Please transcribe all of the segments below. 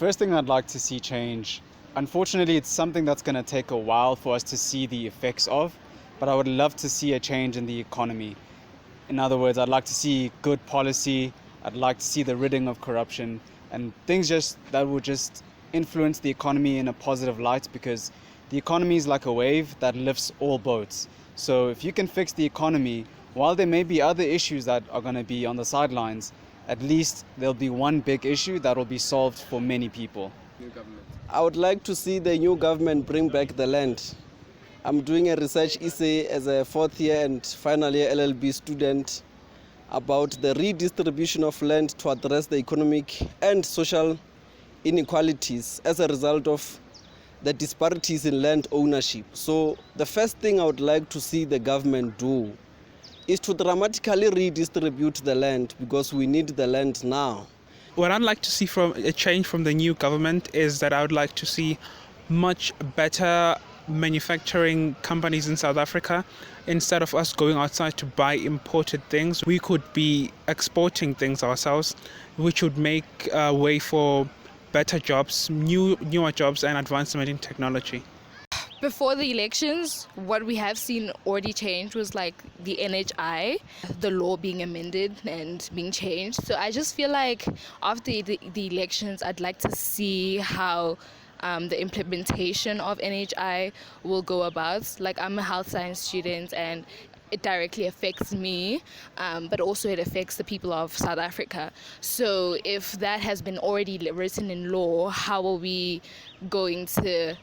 first thing I'd like to see change, unfortunately, it's something that's going to take a while for us to see the effects of, but I would love to see a change in the economy. In other words, I'd like to see good policy, I'd like to see the ridding of corruption, and things that will just influence the economy in a positive light, because the economy is like a wave that lifts all boats. So if you can fix the economy, while there may be other issues that are going to be on the sidelines, at least there'll be one big issue that will be solved for many people. I would like to see the new government bring back the land. I'm doing a research essay as a fourth year and final year LLB student about the redistribution of land to address the economic and social inequalities as a result of the disparities in land ownership. So the first thing I would like to see the government do is to dramatically redistribute the land, because we need the land now. What I'd like to see from a change from the new government is that I would like to see much better manufacturing companies in South Africa. Instead of us going outside to buy imported things, we could be exporting things ourselves, which would make way for better jobs, newer jobs, and advancement in technology. Before the elections, what we have seen already change was like the NHI, the law being amended and being changed. So I just feel like after the elections, I'd like to see how the implementation of NHI will go about. Like, I'm a health science student and it directly affects me, but also it affects the people of South Africa. So if that has been already written in law, how are we going to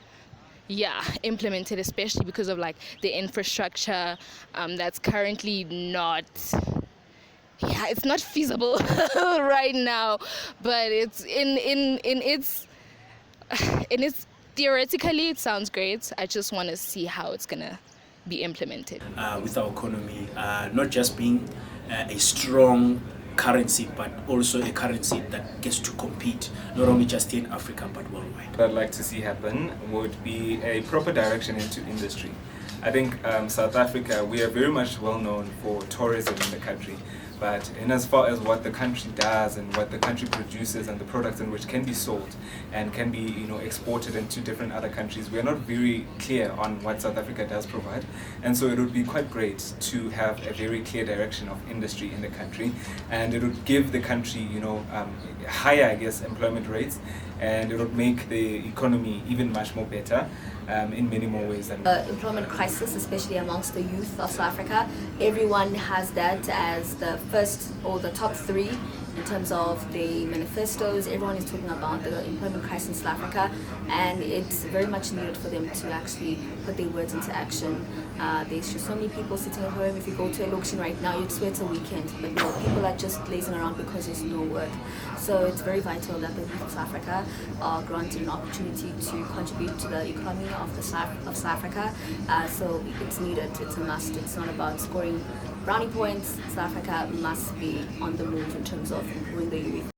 implement it, especially because of like the infrastructure that's currently not it's not feasible right now, but it's in its theoretically it sounds great. I just want to see how it's gonna be implemented with our economy not just being a strong currency, but also a currency that gets to compete not only just in Africa but worldwide. What I'd like to see happen would be a proper direction into industry. I think South Africa, we are very much well known for tourism in the country, but in as far as what the country does and what the country produces and the products in which can be sold and can be exported into different other countries, we are not very clear on what South Africa does provide. And so it would be quite great to have a very clear direction of industry in the country, and it would give the country higher, I guess, employment rates, and it would make the economy even much more better in many more ways than employment crisis, especially amongst the youth of South Africa. Everyone has that as the first or the top three in terms of the manifestos. Everyone is talking about the employment crisis in South Africa, and it's very much needed for them to actually put their words into action. There's just so many people sitting at home. If you go to an auction right now, you'd swear it's a weekend, but no, people are just lazing around because there's no work. So it's very vital that the youth of South Africa are granted an opportunity to contribute to the economy of South Africa. So it's needed, it's a must. It's not about scoring brownie points. South Africa must be on the move in terms of improving the youth